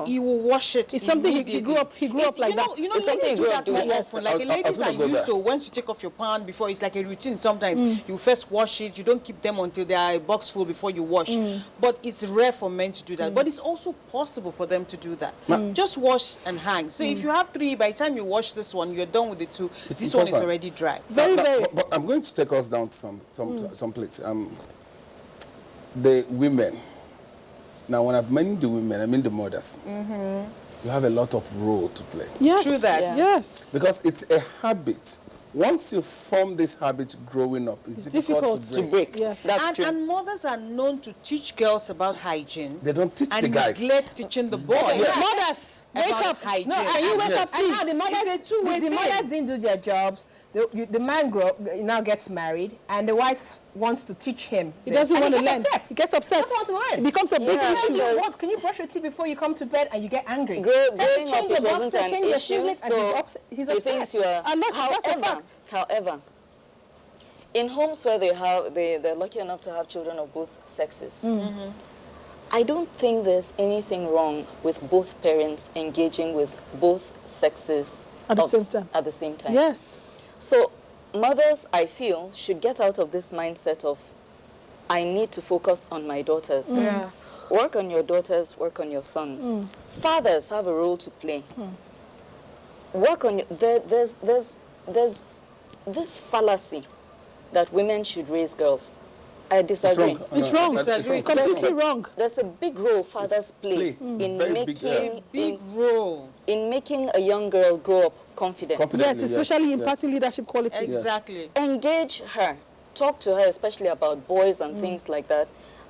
He will wash it. It's something he immediately. grew up like that. You know, It's something ladies he do grew that up more doing. often. Like I was ladies are gonna go used there. to, once you take off your pant before, it's like a routine sometimes. You first wash it. You don't keep them until they are a box full before you wash. But it's rare for men to do that. But it's also possible for them to do that. Just wash and hang. So if you have 3, by the time you wash this one, you're done with the 2. This one is important. already dry. Very, very. But I'm going to take us down to some place. The women. Now, when I mean the women, I mean the mothers. You have a lot of role to play. Yes. True that. Yeah. Yes. Because it's a habit. Once you form this habit growing up, it's difficult to break. Yes. That's true. And mothers are known to teach girls about hygiene. They don't teach and the guys. neglect teaching the boys. Mothers. Wake about up. hygiene. No, and you wake Yes. up. And now the mothers, It's a two-way the thing. mothers didn't do their jobs. The man now gets married, and the wife wants to teach him. He doesn't And want to gets learn. upset. He gets upset. He doesn't want to learn. It becomes a big Yeah, issue. because- Can you brush your teeth before you come to bed, and you get angry? Growing Tell him up, change it your wasn't boxer, an change your issue, singlet, so and he's he upset. thinks you are. And that's a fact. However, in homes where they're lucky enough to have children of both sexes, I don't think there's anything wrong with both parents engaging with both sexes At the same time. At the same time. Yes. So mothers, I feel, should get out of this mindset of, I need to focus on my daughters. Yeah. Work on your daughters, work on your sons. Fathers have a role to play. Work on your, there's this fallacy that women should raise girls. I disagree. wrong. It's No, wrong. that- It's it's wrong. completely wrong. There's a big role fathers play in Very big, making yes. Big role. in making a young girl grow up confident. Yes, especially yes. imparting leadership qualities. Exactly. Engage her, talk to her, especially about boys and things like that.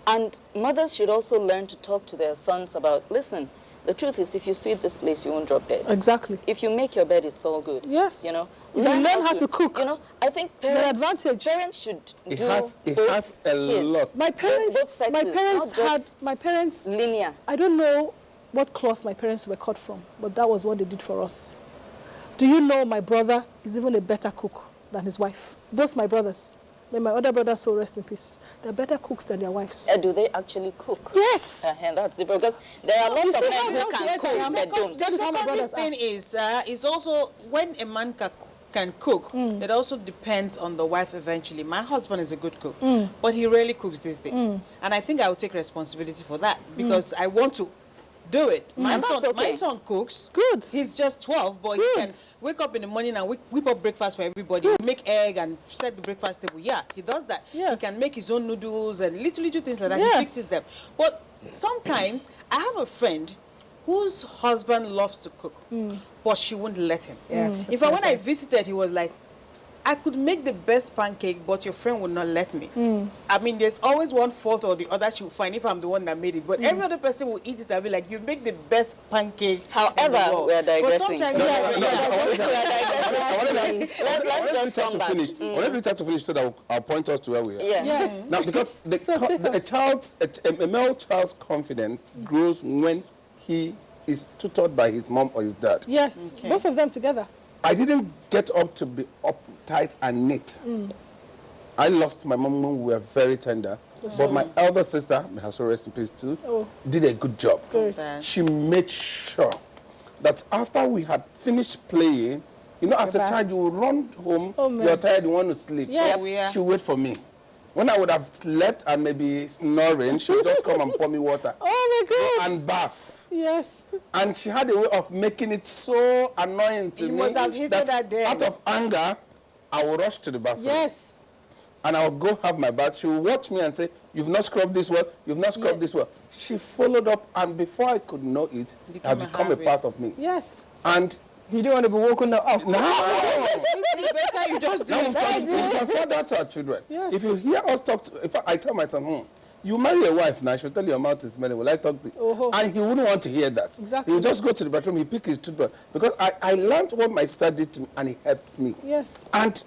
And mothers should also learn to talk to their sons about, listen, the truth is, if you sweep this place, you won't drop dead. Exactly. If you make your bed, it's all good. Yes. You know, If you learn how to cook. You know, I think an parents, advantage. parents should It do has both a kids. lot. My parents, both sexes, my parents not had, just my parents, linear. I don't know what cloth my parents were cut from, but that was what they did for us. Do you know my brother is even a better cook than his wife? Both my brothers. May my other brother, so rest in peace. They're better cooks than their wives. Do they actually cook? Yes. And that's different because there are lots of see, men I who don't can care, cook I'm that not- don't. that is how my Second brothers thing is also when a man can cook, it also depends on the wife eventually. My husband is a good cook, but he rarely cooks these days. And I think I will take responsibility for that because I want to do it. My And that's okay. son cooks. Good. He's just 12, but he can wake up in the morning and whip up breakfast for everybody. Make egg and set the breakfast table. Yeah, he does that. Yes. He can make his own noodles and little things like that. Yes. He fixes them. But sometimes I have a friend whose husband loves to cook, but she won't let him. Yeah, In fact, when I visited, he was like, I could make the best pancake, but your friend would not let me. I mean, there's always one fault or the other she will find if I'm the one that made it. But every other person will eat it and be like, you make the best pancake. in the However, world. we are But digressing. sometimes, Let's just come back. I want to start to finish so that I'll point us to where we are. Yeah. Yes. Now, because a male child's confidence grows when he is tutored by his mom or his dad. Yes. Both of them together. I didn't get up to be uptight and neat. I lost my mom when we were very tender. But my elder sister, may her soul rest in peace too, did a good job. Good. She made sure that after we had finished playing, you know, as a child, you would run home, Oh, man. you're tired, you want to sleep. Yes. Yeah. She would wait for me. When I would have slept and maybe snoring, she would just come and pour me water Oh my God. and bath. Yes. And she had a way of making it so annoying to You me must have hated that day. out of anger, I would rush to the bathroom. Yes. And I would go have my bath. She would watch me and say, you've not scrubbed this well, you've not scrubbed this well. She followed up, and before I could know it, it had become a part of me. Yes. And You don't want to be woken up. no, it's better you just do no, it. we transfer that to our children. Yes. If you hear us talk, if I tell my son, you marry a wife now, she'll tell you your mouth is smelling. Will I talk to you? Oh. And he wouldn't want to hear that. Exactly. He would just go to the bathroom, he pick his toothbrush. Because I learned what my sister did to me, and it helped me. Yes. And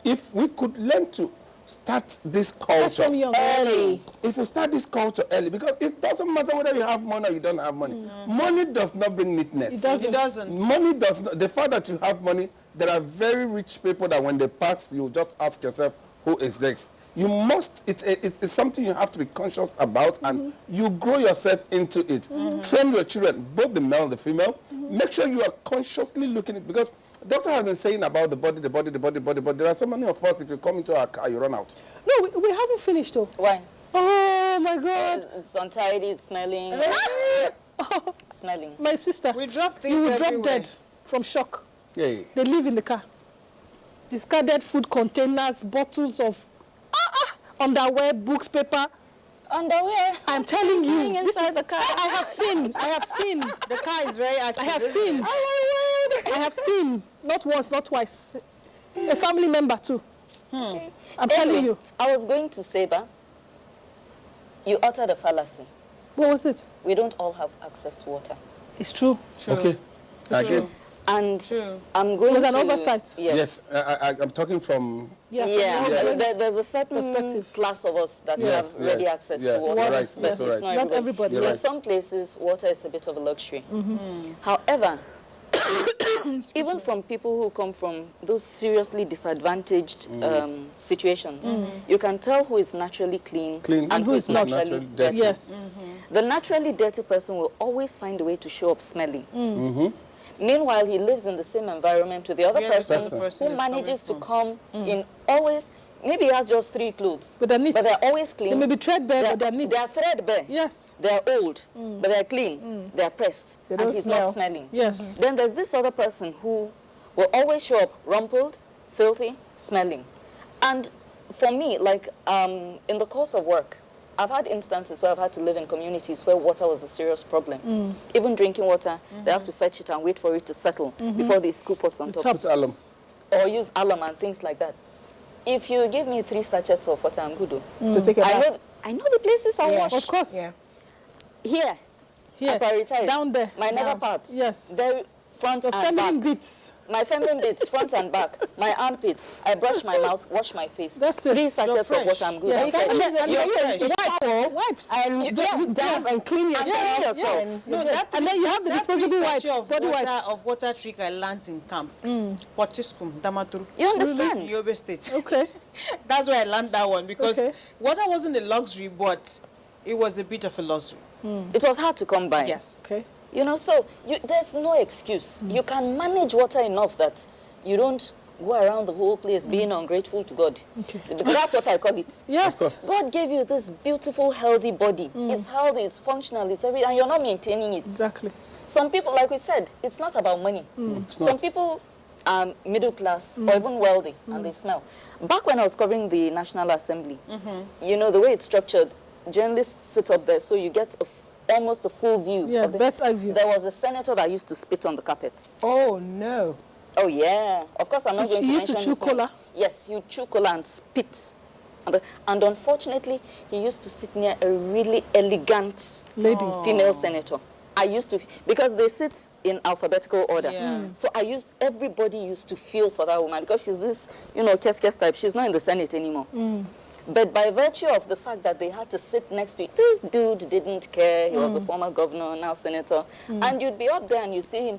if we could learn to start this culture them young. early, if we start this culture early, because it doesn't matter whether you have money or you don't have money. Money does not bring neatness. It doesn't. It doesn't. Money does not. The fact that you have money, there are very rich people that when they pass, you just ask yourself, who is next? You must, it's something you have to be conscious about, and you grow yourself into it. Train your children, both the male and the female. Make sure you are consciously looking at it, because the doctor has been saying about the body, but there are so many of us, if you come into our car, you run out. No, we haven't finished though. Why? Oh my God. It's untidy, it's smelling. Smelling. My sister. We drop things You will drop everywhere. dead from shock. Yeah. They live in the car. Discarded food containers, bottles of underwear, books, paper. Underwear. I'm telling you. Lying this inside is- the car. I have seen. The car is very active. I have isn't seen. it? I have seen. Not once, not twice. A family member too. Okay. I'm telling you. I was going to say, you uttered a fallacy. What was it? We don't all have access to water. It's true. Okay. Again. And True. I'm going It was to... an oversight. Yes. I'm talking from... Yeah. There's a certain Perspective. class of us that Yes, have ready yes, access yes, to water. you're right, but that's it's right. not Not everybody. You're In right. some places, water is a bit of a luxury. However, even from people who come from those seriously disadvantaged situations, you can tell who is naturally clean, and who is naturally dirty. Yes. The naturally dirty person will always find a way to show up smelling. Meanwhile, he lives in the same environment with the other Yeah, person, the person who is manages to coming come in always, maybe he has just 3 clothes, But they're neat. but they're always clean. They may be threadbare, but they're neat. They are threadbare. Yes. They're old, but they're clean. They're pressed. They and don't he's smell. not smelling. Yes. Then there's this other person who will always show up rumpled, filthy, smelling. And for me, like in the course of work, I've had instances where I've had to live in communities where water was a serious problem. Even drinking water, they have to fetch it and wait for it to settle before they scoop what's on top. Put alum. Or use alum and things like that. If you give me 3 sachets of water, I'm good. To take a bath. I know the places I Yeah. wash. Of course. Yeah. Here, Here. I prioritize. Down there. My nether parts. Yes. Very front The and feminine back. bits. My feminine bits, front and back. My armpits. I brush my mouth, wash my face. That's it. 3 sachets of fresh. water, I'm good. Yeah. I'm fresh. And You're then fresh. wipes. And you dab and clean yourself. clean yourself. And No, you're that And then you have the that disposable 3 wipes, sachet of body water, wipes. of water trick I learned in camp. Potiskum, Damaturu. You understand? Yobe State. Okay. That's where I learned that one because Okay. water wasn't a luxury, but it was a bit of a luxury. It was hard to come by. Yes. Okay. You know, so there's no excuse. You can manage water enough that you don't go around the whole place being ungrateful to God. Okay. Because that's what I call it. Yes. God gave you this beautiful, healthy body. It's healthy, it's functional, it's everything, and you're not maintaining it. Exactly. Some people, like we said, it's not about money. Some people are middle class or even wealthy, and they smell. Back when I was covering the National Assembly, you know, the way it's structured, journalists sit up there, so you get almost a full view. Yeah, of the, bird's eye view. There was a senator that used to spit on the carpet. Oh, no. Oh, yeah. Of course, I'm not going to He used mention to chew his name. cola? Yes, you chew cola and spit. And unfortunately, he used to sit near a really elegant Lady. female senator. I used to, because they sit in alphabetical order. Yeah. So everybody used to feel for that woman because she's this, you know, kes type. She's not in the Senate anymore. But by virtue of the fact that they had to sit next to it, this dude didn't care. He was a former governor, now senator. And you'd be up there and you see him,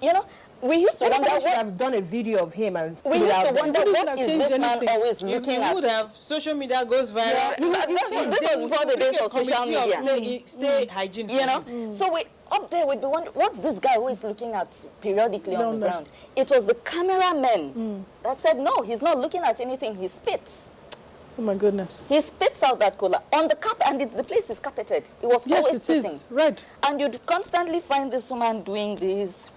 you know, we used to wonder Somebody should what, have done a video of him and we put it used out to there. wonder Wouldn't what have is changed this man anything. always You looking at. would have. Social media goes viral. This was before the days of social media. Stay hygiene. You know, so we up there would be wondering, what's this guy who is looking at periodically on the ground? It was the cameramen that said, no, he's not looking at anything, he spits. Oh my goodness. He spits out that cola on the carpet, and the place is carpeted. It was Yes, always it spitting. is. Red. And you'd constantly find this woman doing this.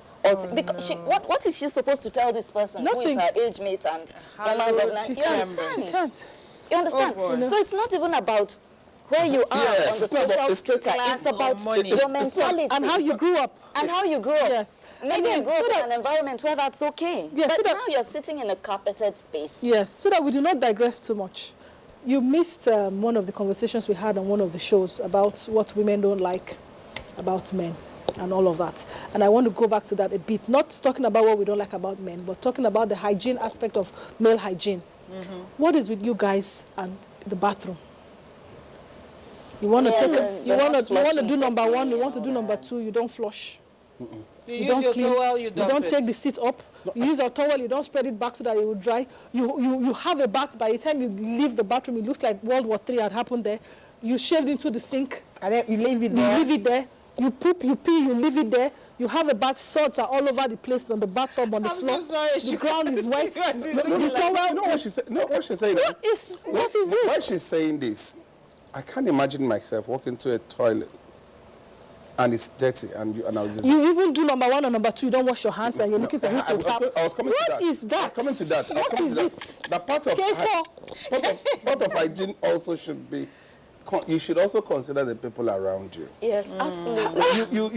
Because what is she supposed to tell this person who is Nothing. her age mate and former governor? She You can't. understand? She can't. You understand? Oh, boy. So it's not even about where you are Yes. on the social strata. class It's about or money. your mentality. And how you grew up. And how you grew up. Yes. Maybe And you then grew up so in that- an environment where that's okay. Yes, But so that- now you're sitting in a carpeted space. Yes, so that we do not digress too much. You missed one of the conversations we had on one of the shows about what women don't like about men and all of that. And I want to go back to that a bit. Not talking about what we don't like about men, but talking about the hygiene aspect of male hygiene. What is with you guys and the bathroom? You want to Yeah, take they're you want not to flushing do number properly one, you and want to all do number that. two, you don't flush. You use your towel, you dump don't it. take the seat up. You use your towel, you don't spread it back so that it will dry. You have a bath. By the time you leave the bathroom, it looks like World War III had happened there. You shaved into the sink. And then you leave it You there. leave it there. You poop, you pee, you leave it there. You have a bath, salts are all over the place, on the bathtub, on the I'm floor. so sorry. The ground is wet. You guys are The looking like- towel. You know what she's saying? No, what she's saying. What is it? Why she's saying this, I can't imagine myself walking to a toilet and it's dirty and I was just... You even do number one or number two, you don't wash your hands and you're looking for who I to tap. was coming to that. What is that? I was coming to that. What is it? The part of, part of hygiene also should be, you should also consider the people around you. Yes, absolutely.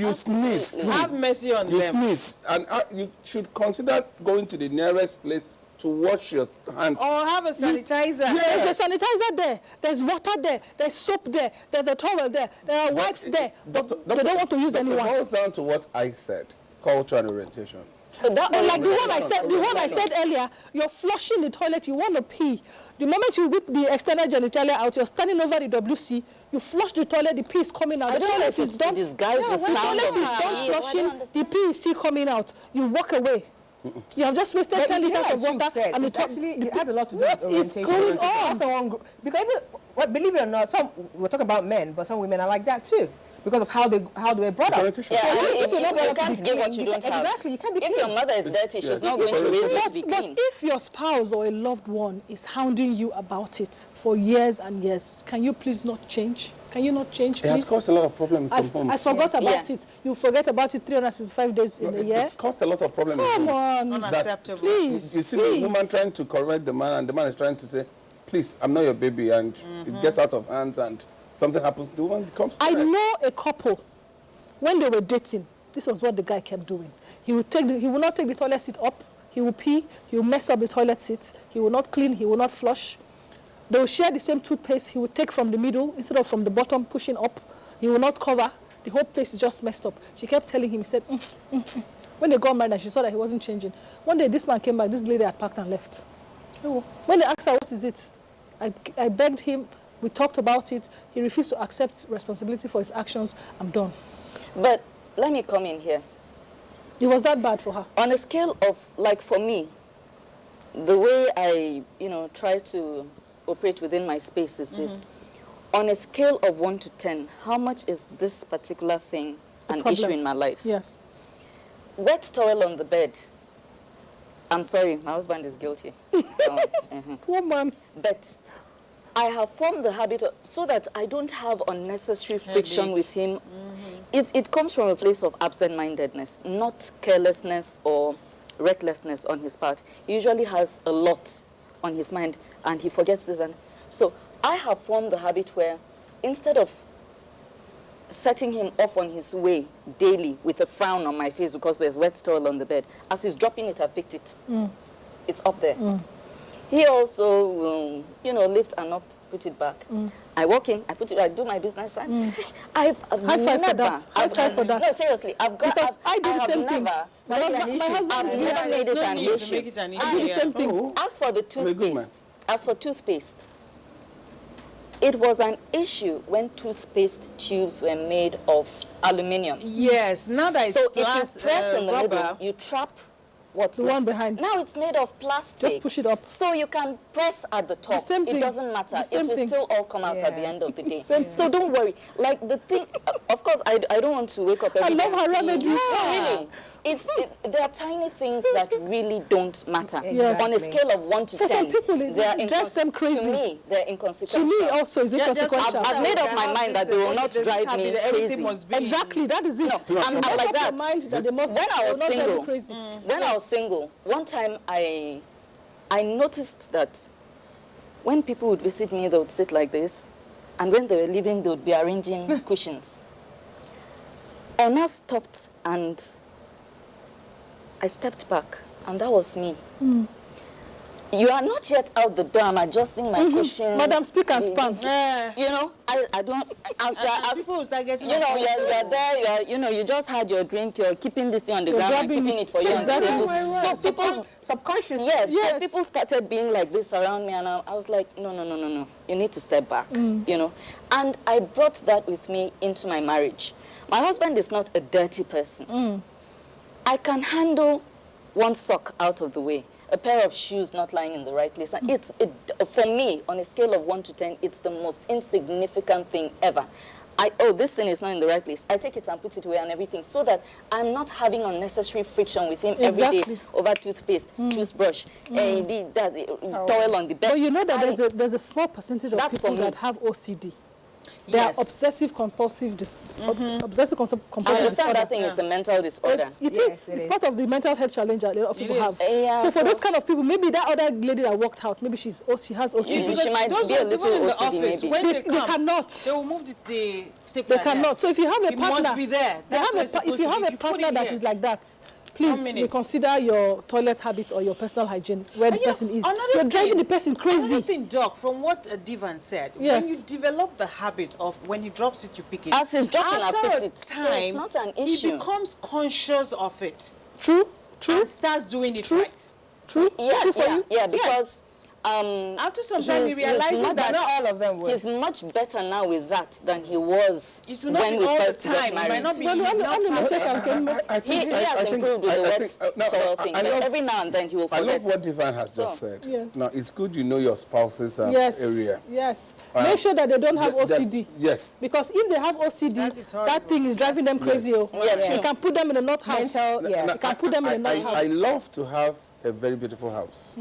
You sneeze. Have mercy on You them. sneeze. And you should consider going to the nearest place to wash your hands. Or have a sanitizer. There's a sanitizer there. There's water there. There's soap there. There's a towel there. There are wipes there. But they don't want to use It anyone. boils down to what I said. culture and orientation. But that But like the orientation- one I said earlier, you're flushing the toilet, you want to pee. The moment you whip the external genitalia out, you're standing over the WC, you flush the toilet, the pee is coming out. I The don't know toilet if is it's to done. disguise the The sound toilet of is the done pee. I don't flushing, the understand. pee is still coming out. You walk away. You have just wasted 10 you know, liters like of you water said, and it had a lot to do What with is orientation. going on? Someone, because even, well, believe it or not, we're talking about men, but some women are like that too, because of how they were brought up. Orientation. Yeah, So and if you're not you brought up to can't be give what clean, you don't have. Exactly, you can't be If clean. your mother is dirty, she's Yes. not going to raise you to be But clean. if your spouse or a loved one is hounding you about it for years and years, can you please not change? Can you not change, It has please? caused a lot of problems in some homes. I forgot about Yeah. it. You forget about it 365 days in a year. It's caused a lot of problems Come in homes. on. Unacceptable. Please, You see please. the woman trying to correct the man, and the man is trying to say, please, I'm not your baby, and it gets out of hands, and something happens, the woman becomes I quiet. know a couple, when they were dating, this was what the guy kept doing. He will not take the toilet seat up, he will pee, he will mess up the toilet seat, he will not clean, he will not flush. They will share the same toothpaste, he will take from the middle instead of from the bottom pushing up. He will not cover, the whole place is just messed up. She kept telling him, he said, When they got married and she saw that he wasn't changing. One day this man came back, this lady had packed and left. When they asked her, what is it? I begged him, we talked about it, he refused to accept responsibility for his actions, I'm done. But let me come in here. It was that bad for her. On a scale of, like for me, the way I, try to operate within my space is this. On a scale of 1 to 10, how much is this particular thing an problem. issue in my life? Yes. Wet towel on the bed. I'm sorry, my husband is guilty. Poor man. But I have formed the habit so that I don't have unnecessary friction with him. It comes from a place of absent-mindedness, not carelessness or recklessness on his part. He usually has a lot on his mind and he forgets this. And so I have formed the habit where instead of setting him off on his way daily with a frown on my face because there's wet towel on the bed, as he's dropping it, I've picked it. It's up there. He also will, lift and up, put it back. I walk in, I put it, I do my business, and I've High five never, for that. High five for that. No, seriously, Because I do the have same thing. never, My husband, I've never yeah, made it no an need to issue. make it an I do the issue. same thing. Oh. As for the Very good, man. toothpaste, it was an issue when toothpaste tubes were made of aluminium. Yes, now that it's So glass, if you press in the rubber, middle, you trap what's The left. one behind. Now it's made of plastic. Just push it up. So you can press at the top. same thing. It doesn't matter. The same It will thing. still all come out at the end of the day. Same So don't worry. Like the thing, of course, I don't want to wake up every day love and her see- remedy. No, really. There are tiny things that really don't matter. Yes. On a scale of 1 to For 10, some people, it they are drives them crazy. To me, they're To inconsequential. me also is inconsequential. I've made up my mind that they will not drive me crazy. Exactly, that is it. No, I'm Make like up that. your mind that they must When I they was will not drive you single, crazy. when I was single, one time I noticed that when people would visit me, they would sit like this, and when they were leaving, they would be arranging cushions. I now stopped and I stepped back, and that was me. You are not yet out the door. I'm adjusting my cushions. Madam, speak and span. I don't. As people will start getting you're there. You just had your drink. You're keeping this thing on the You're ground and grabbing keeping it. it for you Exactly. on the table. Oh, So right. people, Subconsciously. yes, Yes. so people started being like this around me, and I was like, no. You need to step back. And I brought that with me into my marriage. My husband is not a dirty person. I can handle one sock out of the way, a pair of shoes not lying in the right place. And for me, on a scale of 1 to 10, it's the most insignificant thing ever. This thing is not in the right place. I take it and put it away and everything so that I'm not having unnecessary friction with him every day Exactly. over toothpaste, toothbrush, towel on the bed. But you know that there's a small percentage of That's people for me. that have OCD. They are Yes. obsessive compulsive compulsive I understand disorder. that thing is a mental disorder. Yes, It's it part is. of the mental health challenge that a lot of people is. have. Yeah, so for so- those kind of people, maybe that other lady that walked out, maybe she has OCD. She might those be a ones, little even in the OCD office, maybe. when They they come, cannot. they will move the stapler They cannot. So if you have a It partner, must be there. they That's have where it's if you supposed to have be. a If you put partner it that here. is like that, please reconsider your toilet habits or your personal hygiene where the person is. You're driving the person crazy. Another thing, Doc, from what Divan said, when you develop the habit of when he drops it, you pick it. As he's dropping, I picked it. Time, So it's not an issue. He becomes conscious of it. True. And starts doing it right. True. Yes, because after some time he realizes that not all of them will. he's much better now with that than he was it will not when be we all the first got time. It might married. not be. He He has improved with the word thing, but every now and then he will I forget. love what Divan has just said. Yeah. Now, it's good you know your spouse's area. Yes. Make sure that they don't have OCD. Yes. Because if they have OCD, that thing is driving them crazy. Yes. Yes. You can put them in a nut house. You can put them in a nut house. I love to have a very beautiful house.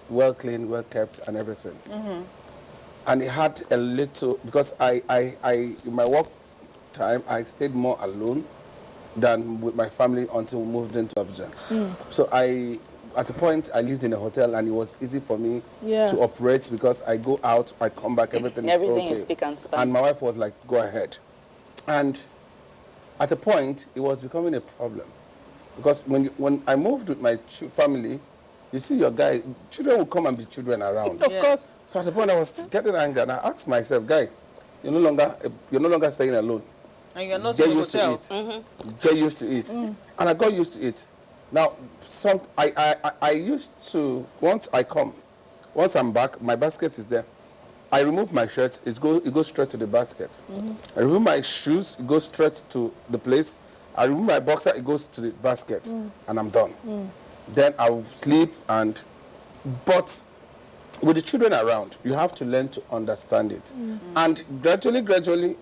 Well cleaned, well kept, and everything. And it had a little, because I in my work time, I stayed more alone than with my family until we moved into Abuja. So at a point, I lived in a hotel, and it was easy for me to operate because I go out, I come back, everything is okay. is spick and span. And my wife was like, go ahead. And at a point, it was becoming a problem. Because when I moved with my family, you see your guy, children will come and be children around. Of course. So at the point I was getting angry, and I asked myself, guy, you're no longer staying alone. And you're not Get in a used hotel. to it. Get used to it. And I got used to it. Now, I used to, once I'm back, my basket is there. I remove my shirt, it goes straight to the basket. I remove my shoes, it goes straight to the place. I remove my boxer, it goes to the basket, and I'm done. Then I'll sleep, but with the children around, you have to learn to understand it. And gradually,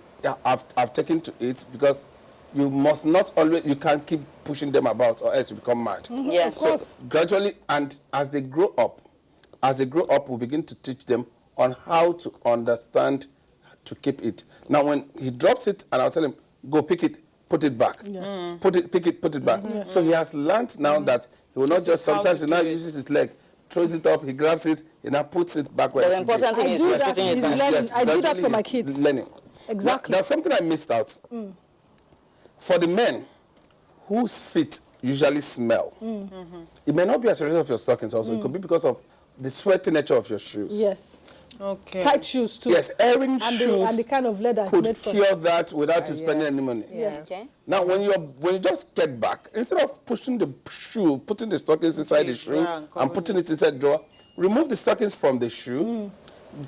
I've taken to it, because you must not always, you can't keep pushing them about or else you become mad. Yeah, of course. So gradually, and as they grow up, we begin to teach them on how to understand to keep it. Now, when he drops it, and I'll tell him, go pick it, put it back. Pick it, put it back. So he has learned now that he will not just, sometimes he now uses his leg, throws it up, he grabs it, he now puts it back where The it should be. important thing is putting it back. I do that for my kids. Learning. Exactly. Now, there's something I missed out. For the men whose feet usually smell, it may not be as a result of your stockings also. It could be because of the sweaty nature of your shoes. Yes. Okay. Tight shoes too. Yes, airing shoes and the kind of leather it's could made from. cure that without you spending any money. Yes. Okay. Now, when you just get back, instead of pushing the shoe, putting the stockings inside the shoe and putting it inside the drawer, remove the stockings from the shoe,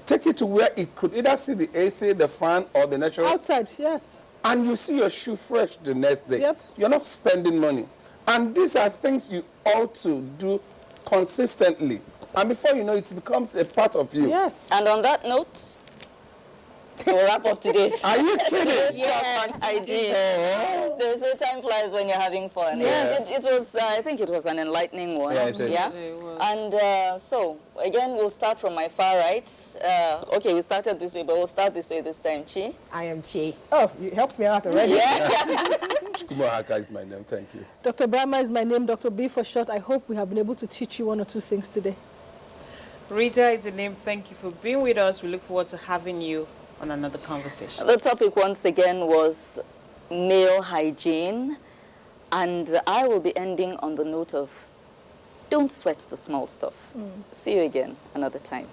take it to where it could either see the AC, the fan, or the natural. Outside, yes. And you see your shoe fresh the next day. Yep. You're not spending money. And these are things you ought to do consistently. And before you know it, it becomes a part of you. Yes. And on that note, we'll wrap up today's. Are you kidding? Yes, Hygiene. They say time flies when you're having fun. Yes. It was, I think it was an enlightening one. Yeah, it is. Yeah? And so, again, we'll start from my far right. Okay, we started this way, but we'll start this way this time. Chi? I am Chi. Oh, you helped me out already. Yeah. Kumar Haka is my name. Thank you. Dr. Brahma is my name, Dr. B for short. I hope we have been able to teach you one or two things today. Rita is the name. Thank you for being with us. We look forward to having you on another conversation. The topic once again was male hygiene, and I will be ending on the note of don't sweat the small stuff. See you again another time.